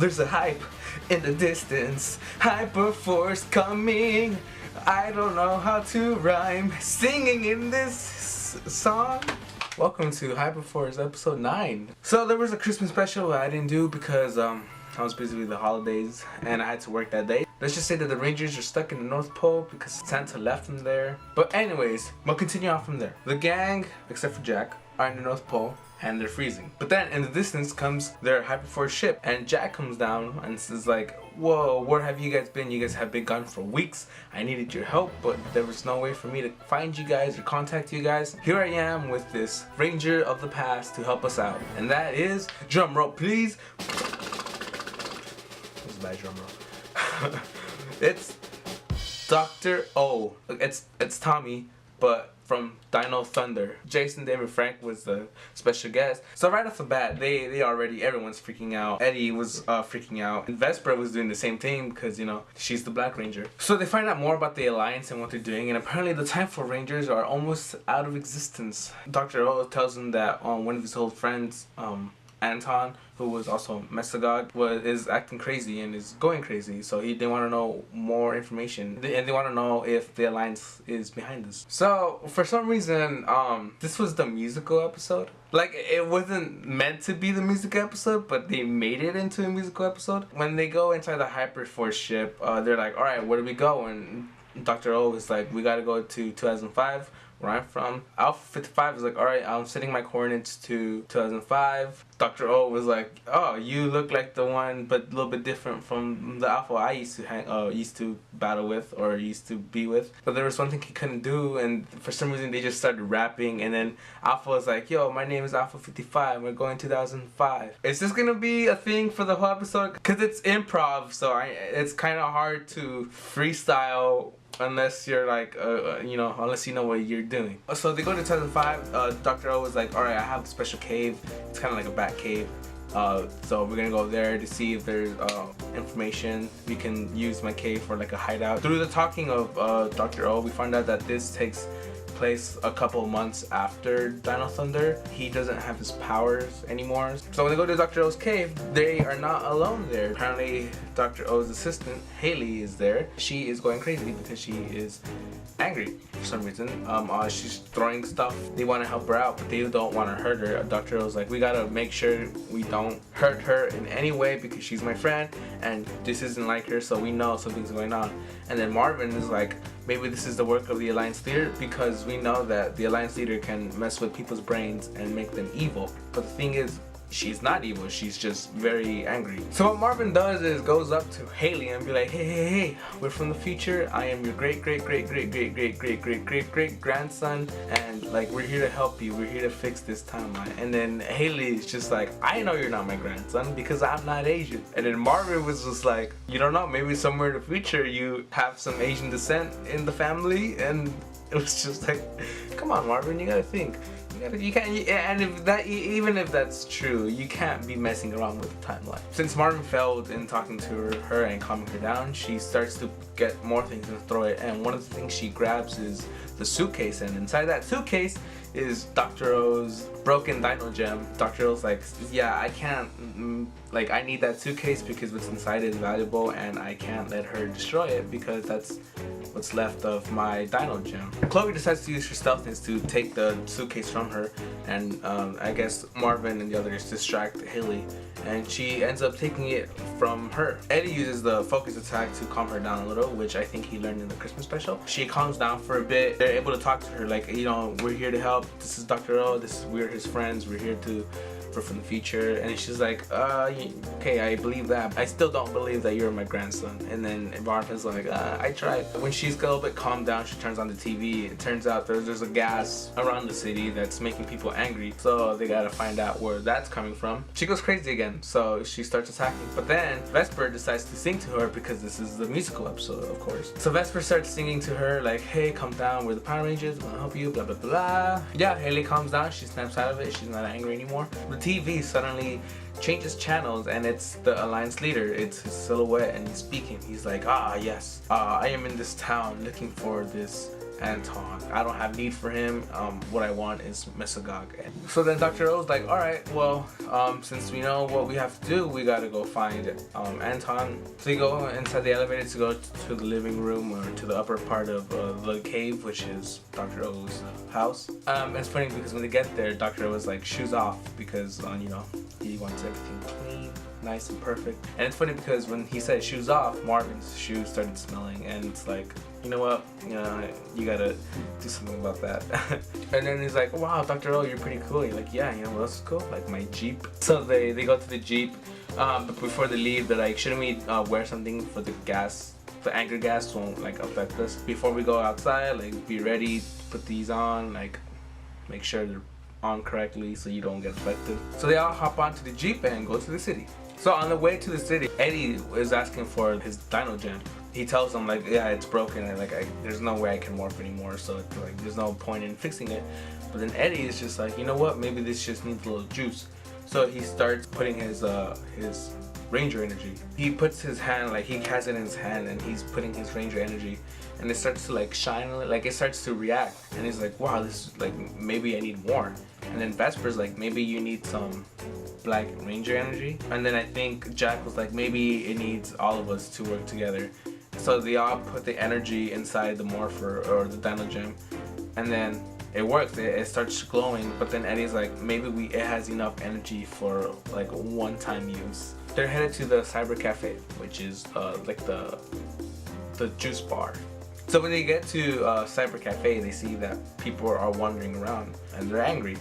There's a hype in the distance, HyperForce coming. I don't know how to rhyme, singing in this song. Welcome to HyperForce episode 9. So there was a Christmas special I didn't do because I was busy with the holidays and I had to work that day. Let's just say that the Rangers are stuck in the North Pole because Santa left them there. But anyways, we'll continue on from there. The gang, except for Jack, are in the North Pole and they're freezing. But then in the distance comes their HyperForce ship and Jack comes down and says like, whoa, where have you guys been? You guys have been gone for weeks. I needed your help, but there was no way for me to find you guys or contact you guys. Here I am with this Ranger of the past to help us out. And that is, drum roll please. That's a bad drum roll. It's Dr.O. It's Tommy, but from Dino Thunder. Jason David Frank was the special guest. So right off the bat, everyone's freaking out. Eddie was freaking out. And Vesper was doing the same thing because, you know, she's the Black Ranger. So they find out more about the Alliance and what they're doing, and apparently the Time for Rangers are almost out of existence. Dr.O tells them that one of his old friends, Anton, who was also Mesagog, is acting crazy and is going crazy, so they want to know more information and they want to know if the Alliance is behind this. So for some reason, this was the musical episode. Like, it wasn't meant to be the music episode, but they made it into a musical episode. When they go inside the HyperForce ship, they're like, alright, where do we go? And Dr.O is like, we gotta go to 2005, where I'm from. Alpha 55 is like, alright, I'm setting my coordinates to 2005. Dr.O was like, oh, you look like the one, but a little bit different from the Alpha I used to battle with or used to be with. But there was one thing he couldn't do, and for some reason they just started rapping, and then Alpha was like, yo, my name is Alpha 55, we're going 2005. Is this gonna be a thing for the whole episode? Because it's improv, so it's kind of hard to freestyle unless you're like, unless you know what you're doing. So they go to 2005. Dr.O was like, alright, I have a special cave. It's kind of like a bat cave. So we're gonna go there to see if there's information. We can use my cave for like a hideout. Through the talking of Dr.O, we found out that this takes place a couple months after Dino Thunder. He doesn't have his powers anymore. So when they go to Dr. O's cave, they are not alone there. Apparently Dr. O's assistant, Haley, is there. She is going crazy because she is angry for some reason. She's throwing stuff. They want to help her out, but they don't want to hurt her. Dr. O's like, we gotta make sure we don't hurt her in any way because she's my friend and this isn't like her, so we know something's going on. And then Marvin is like, maybe this is the work of the Alliance leader because we know that the Alliance leader can mess with people's brains and make them evil. But the thing is, she's not evil, she's just very angry. So what Marvin does is goes up to Haley and be like, hey, we're from the future. I am your great grandson, and like, we're here to help you. We're here to fix this timeline. And then Haley's just like, I know you're not my grandson because I'm not Asian. And then Marvin was just like, you don't know, maybe somewhere in the future you have some Asian descent in the family. And it was just like, come on Marvin, you gotta think. You can't, and even if that's true, you can't be messing around with the timeline. Since Marvin failed in talking to her and calming her down, she starts to get more things and throw it. And one of the things she grabs is the suitcase, and inside that suitcase is Dr. O's broken Dino Gem. Dr. O's like, yeah, I can't, I need that suitcase because what's inside is valuable and I can't let her destroy it because that's what's left of my Dino Gem. Chloe decides to use her stealthness to take the suitcase from her, and I guess Marvin and the others distract Haley, and she ends up taking it from her. Eddie uses the focus attack to calm her down a little, which I think he learned in the Christmas special. She calms down for a bit. They're able to talk to her like, you know, we're here to help. This is Dr.O. We're his friends. We're here from the future. And she's like, okay, I believe that. I still don't believe that you're my grandson. And then Marvin's like, I tried. When she's a little bit calmed down, she turns on the TV. It turns out there's a gas around the city that's making people angry. So they gotta find out where that's coming from. She goes crazy again, so she starts attacking. But then Vesper decides to sing to her because this is the musical episode, of course. So Vesper starts singing to her like, hey, calm down, we're the Power Rangers, we'll help you, blah blah blah. Yeah, Haley calms down, she snaps out of it, she's not angry anymore. The TV suddenly changes channels and it's the Alliance leader. It's his silhouette and he's speaking. He's like, yes, I am in this town looking for this Anton. I don't have need for him. What I want is Mesogog. So then Dr. O's like, alright, well, since we know what we have to do, we gotta go find Anton. So you go inside the elevator to go to the living room or to the upper part of the cave, which is Dr. O's house. It's funny because when they get there, Dr. O is like shoes off because, you know, he wants everything clean, nice and perfect. And it's funny because when he said shoes off, Marvin's shoes started smelling, and it's like, you know what, you gotta do something about that. And then he's like, wow, Dr. O, you're pretty cool. You're like, yeah, you know what else is cool? Like my Jeep. So they go to the Jeep, but before they leave, they're like, shouldn't we wear something for the gas? The anger gas won't like affect us. Before we go outside, like be ready to put these on, like make sure they're on correctly so you don't get affected. So they all hop onto the Jeep and go to the city. So on the way to the city, Eddie is asking for his Dino Gem. He tells them like, yeah, it's broken and like there's no way I can morph anymore, so it's like there's no point in fixing it. But then Eddie is just like, you know what, maybe this just needs a little juice. So he starts putting his Ranger energy. He puts his hand, like he has it in his hand, and he's putting his Ranger energy, and it starts to like shine, like it starts to react, and he's like, wow, this is like, maybe I need more. And then Vesper's like, maybe you need some Black Ranger energy. And then I think Jack was like, maybe it needs all of us to work together. So they all put the energy inside the Morpher or the Dino Gem, and then it works. It starts glowing. But then Eddie's like, maybe it has enough energy for like one-time use. They're headed to the Cyber Cafe, which is like the juice bar. So when they get to Cyber Cafe, they see that people are wandering around and they're angry.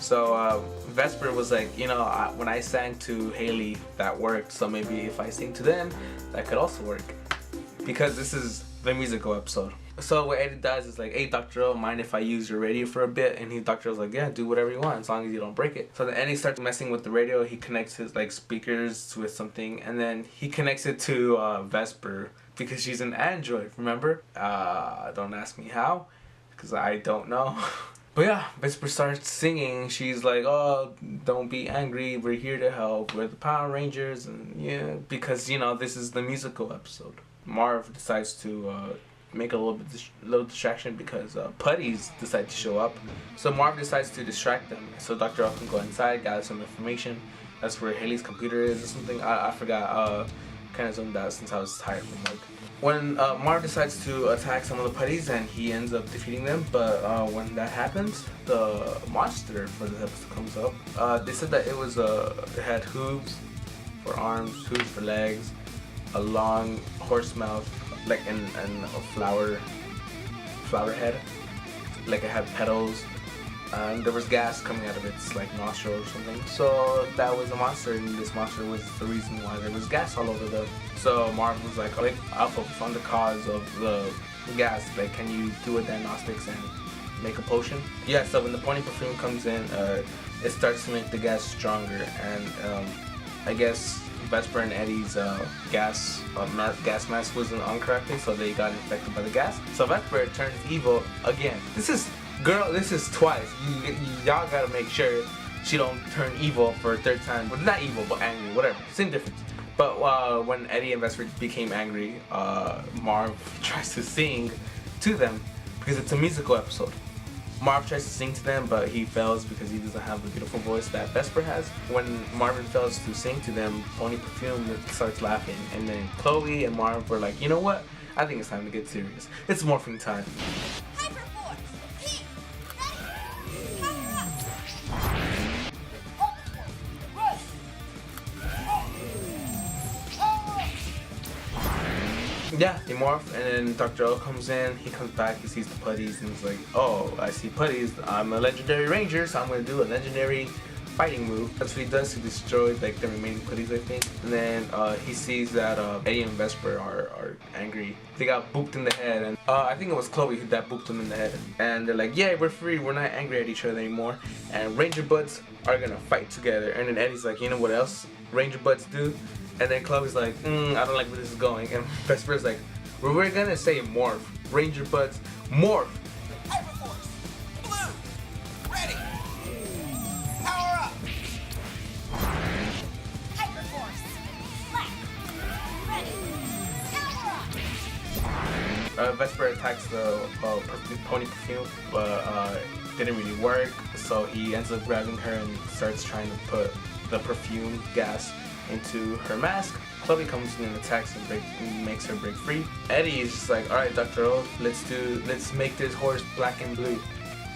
So Vesper was like, you know, when I sang to Haley, that worked. So maybe if I sing to them, that could also work. Because this is the musical episode. So what Eddie does is like, hey, Dr. O, mind if I use your radio for a bit? And Dr. O's like, yeah, do whatever you want as long as you don't break it. So then Eddie starts messing with the radio. He connects his like speakers with something, and then he connects it to Vesper because she's an android, remember? Don't ask me how, because I don't know. But yeah, Vesper starts singing. She's like, oh, don't be angry, we're here to help, we're the Power Rangers, and yeah, because, you know, this is the musical episode. Marv decides to make a little distraction because putties decide to show up. So Marv decides to distract them so Dr. O can go inside, gather some information. That's where Haley's computer is or something. I forgot. Kind of zoomed out since I was tired from work. When Marv decides to attack some of the putties, and he ends up defeating them, but when that happens, the monster for this episode comes up. They said that it had hooves for arms, hooves for legs, a long horse mouth, like and a flower head, like it had petals, and there was gas coming out of its like nostril or something. So that was a monster, and this monster was the reason why there was gas all over them. So Marv was like, I'll focus on the cause of the gas. Like, can you do a diagnostics and make a potion? Yeah. So when the pony perfume comes in, it starts to make the gas stronger, and I guess Vesper and Eddie's gas mask wasn't on correctly, so they got infected by the gas. So Vesper turns evil again. This is twice. Y'all gotta make sure she don't turn evil for a third time. Well, not evil, but angry, whatever. Same difference. But when Eddie and Vesper became angry, Marv tries to sing to them because it's a musical episode. Marv tries to sing to them, but he fails because he doesn't have the beautiful voice that Vesper has. When Marvin fails to sing to them, Pony Perfume starts laughing, and then Chloe and Marv were like, you know what? I think it's time to get serious. It's morphing time. HyperForce! Heat! Ready! Power up! Rush! Power up! Yeah, they morph, and then Dr. O comes in, he comes back, he sees the putties, and he's like, oh, I see putties, I'm a legendary ranger, so I'm gonna do a legendary fighting move. That's what he does, he destroys like the remaining putties, I think. And then he sees that Eddie and Vesper are angry. They got booped in the head, and I think it was Chloe that booped them in the head. And they're like, yeah, we're free, we're not angry at each other anymore, and Ranger Buds are gonna fight together. And then Eddie's like, you know what else Ranger Buds do? And then Chloe's like, I don't like where this is going. And Vesper's like, well, we're gonna say morph. Ranger Buds, morph. HyperForce! Blue! Ready! Power up! HyperForce! Black! Ready! Power Vesper attacks the pony perfume, but didn't really work. So he ends up grabbing her and starts trying to put the perfume gas into her mask. Chloe comes in and attacks and makes her break free. Eddie is just like, all right, Dr.O, let's make this horse black and blue.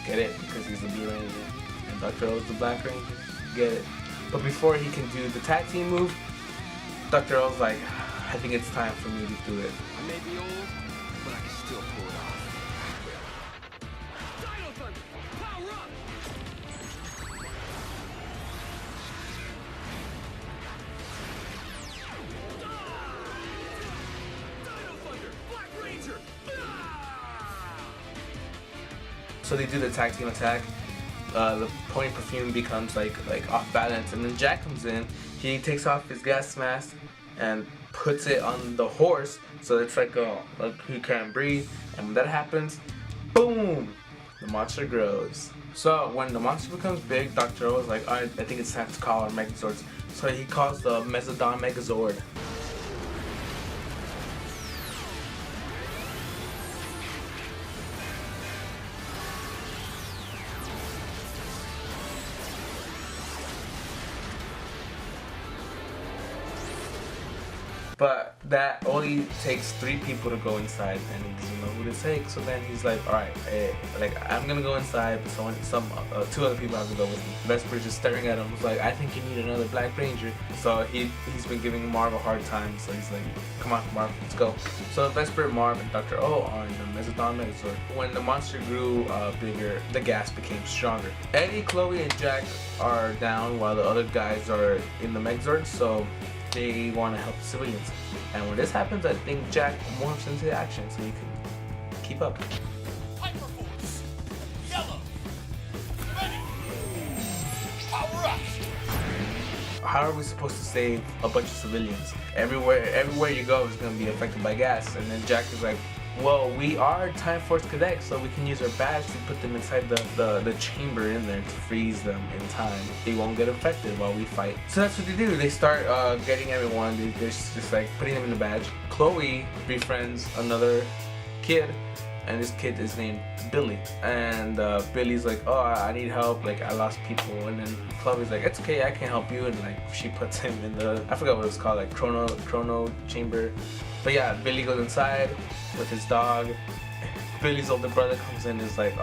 Get it? Because he's the Blue Ranger and Dr.O is the Black Ranger. Get it? But before he can do the tag team move, Dr.O's like, I think it's time for me to do it. I may be old, but I can still pull it off. Dino Thunder, power up! Dino Thunder, Black Ranger! So they do the tag team attack. The pony perfume becomes like off balance, and then Jack comes in. He takes off his gas mask and puts it on the horse, so it's like he can't breathe. And when that happens, boom, the monster grows. So when the monster becomes big, Dr.O is like, alright, I think it's time to call our Megazords. So he calls the Mezzodon Megazord. But that only takes 3 people to go inside, and he doesn't know who to take. So then he's like, all right, I'm gonna go inside, but 2 other people have to go with me. Vesper's just staring at him. He's like, I think you need another Black Ranger. So he's been giving Marv a hard time. So he's like, come on, Marv, let's go. So Vesper, Marv, and Dr.O are in the Mezzodon Megazord. When the monster grew bigger, the gas became stronger. Eddie, Chloe, and Jack are down while the other guys are in the Megazord. So they want to help the civilians. And when this happens, I think Jack morphs into action so he can keep up. HyperForce. Yellow. Ready. Power up. How are we supposed to save a bunch of civilians? Everywhere you go is going to be affected by gas. And then Jack is like, well, we are Time Force cadets, so we can use our badge to put them inside the chamber in there to freeze them in time. They won't get affected while we fight. So that's what they do. They start getting everyone. They're just like putting them in the badge. Chloe befriends another kid, and this kid is named Billy. And Billy's like, oh, I need help. Like, I lost people. And then Chloe's like, it's okay, I can help you. And like, she puts him in the, I forgot what it's called, like chrono chamber. But yeah, Billy goes inside with his dog. Billy's older brother comes in and is like,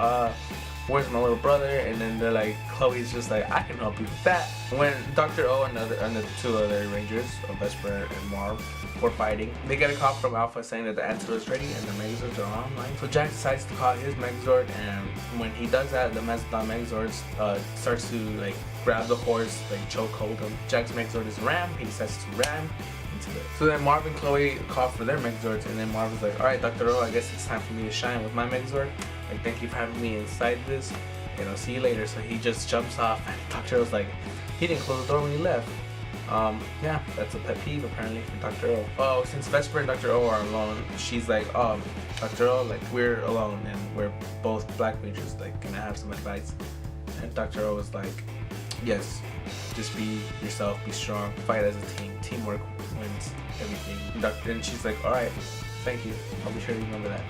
where's my little brother? And then they're like, Chloe's just like, I can help you with that. When Dr.O and the 2 other Rangers, Vesper and Marv, were fighting, they get a call from Alpha saying that the antidote is ready and the Megazords are online. So Jack decides to call his Megazord, and when he does that, the Mezzodon Megazord starts to like grab the horse, like choke hold him. Jack's Megazord is ram. He decides to ram. So then Marv and Chloe call for their Megazords, and then Marv is like, alright, Dr.O, I guess it's time for me to shine with my Megazord. Like, thank you for having me inside this, and I'll see you later. So he just jumps off, and Dr.O's like, he didn't close the door when he left. Yeah, that's a pet peeve apparently for Dr.O. Oh, since Vesper and Dr.O are alone, she's like, Dr.O, like, we're alone, and we're both Black Rangers, like, can I have some advice? And Dr.O is like, yes, just be yourself, be strong, fight as a team, teamwork wins everything. And she's like, alright, thank you, I'll be sure to remember that.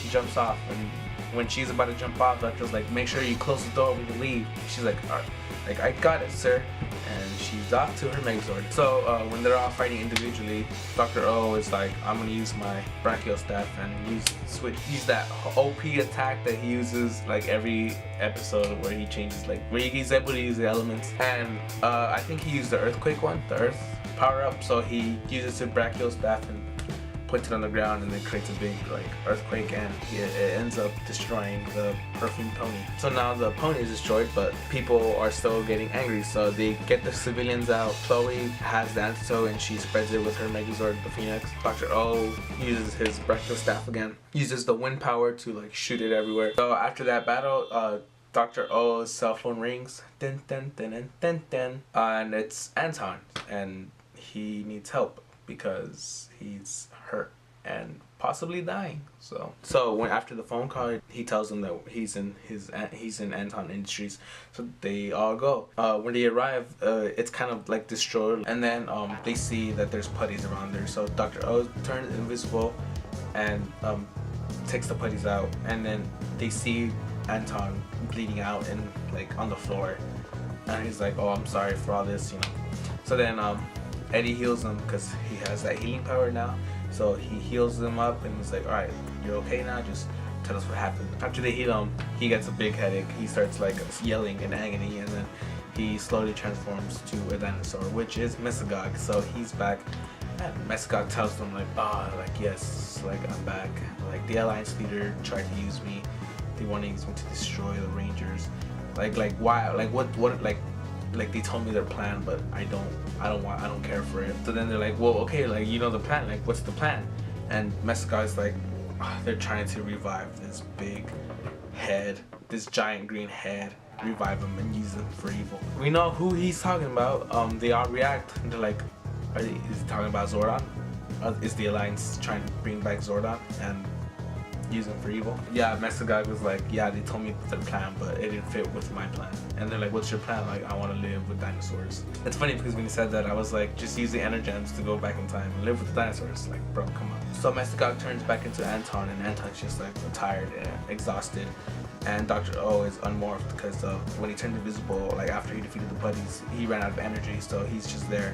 She jumps off, and when she's about to jump off, Dr.O's like, make sure you close the door when you leave. She's like, alright, like, I got it, sir. And she's off to her Megazord. So when they're all fighting individually, Dr.O is like, I'm gonna use my brachial staff and use that OP attack that he uses like every episode where he changes, like where he's able to use the elements. And I think he used the earthquake one, the earth power up. So he uses his brachial staff and puts it on the ground, and then creates a big like earthquake, and it ends up destroying the perfume pony. So now the pony is destroyed, but people are still getting angry, so they get the civilians out. Chloe has the antidote and she spreads it with her Megazord, the Phoenix. Dr.O uses his brachial staff again, uses the wind power to like shoot it everywhere. So after that battle, Dr.O's cell phone rings, dun, dun, dun, dun, dun, dun, and it's Anton, and he needs help because he's hurt and possibly dying. So when after the phone call, he tells them that he's in Anton Industries. So they all go. When they arrive, it's kind of like destroyed, and then they see that there's putties around there. So Dr.O turns invisible, and takes the putties out, and then they see Anton bleeding out and like on the floor, and he's like, oh, I'm sorry for all this, you know. So then Eddie heals him because he has that healing power now. So he heals him up and he's like, alright, you're okay now, just tell us what happened. After they heal him, he gets a big headache. He starts like yelling in agony, and then he slowly transforms to a dinosaur, which is Mesogog. So he's back, and Mesogog tells them like, like yes, like I'm back. Like the Alliance leader tried to use me. They want to use me to destroy the Rangers. Like why? Like what like they told me their plan, but I don't care for it. So then they're like, well, okay, like you know the plan. Like what's the plan? And Mesogog's like, they're trying to revive this big head, this giant green head, revive him and use him for evil. We know who he's talking about. They all react and they're like, is he talking about Zordon? Is the Alliance trying to bring back Zordon and use him for evil? Yeah, Mesogog was like, yeah, they told me their plan, but it didn't fit with my plan. And they're like, what's your plan? Like, I want to live with dinosaurs. It's funny because when he said that, I was like, just use the energems to go back in time and live with the dinosaurs. Like, bro, come on. So Mesogog turns back into Anton, and Anton's just like tired and exhausted. And Dr.O is unmorphed because when he turned invisible, like after he defeated the buddies, he ran out of energy, so he's just there.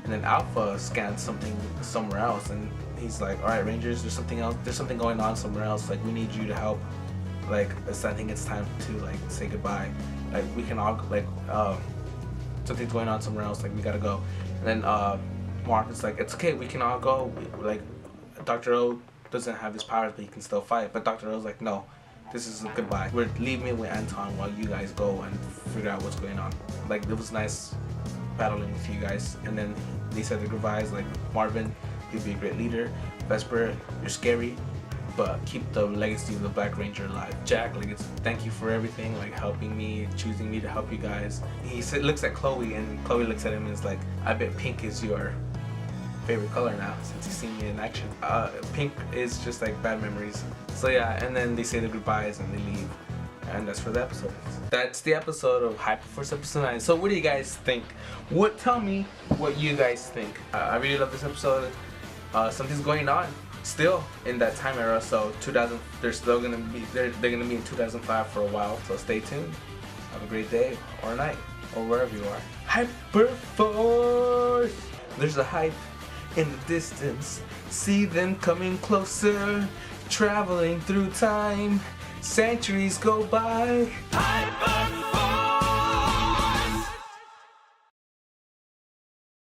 And then Alpha scans something somewhere else, and he's like, all right, Rangers, there's something else. There's something going on somewhere else. Like, we need you to help. Like, I think it's time to like say goodbye. Like, we can all like something's going on somewhere else. Like, we gotta go. And then Mark is like, it's okay, we can all go. Like, Dr.O doesn't have his powers, but he can still fight. But Dr.O's like, no, this is a goodbye. Leave me with Anton while you guys go and figure out what's going on. Like, it was nice battling with you guys. And then they said the goodbyes, like, Marvin, you'll be a great leader. Vesper, you're scary, but keep the legacy of the Black Ranger alive. Jack, like, it's thank you for everything, like helping me, choosing me to help you guys. He looks at Chloe, and Chloe looks at him and is like, I bet pink is your favorite color now since you've seen me in action. Pink is just like bad memories. So yeah, and then they say the goodbyes and they leave. And that's for the episode. That's the episode of HyperForce episode 9. So what do you guys think? Tell me what you guys think. I really love this episode. Something's going on still in that time era. So they're still gonna be they're gonna be in 2005 for a while. So stay tuned. Have a great day or night or wherever you are. HyperForce. There's a hype in the distance. See them coming closer, traveling through time. Centuries go by.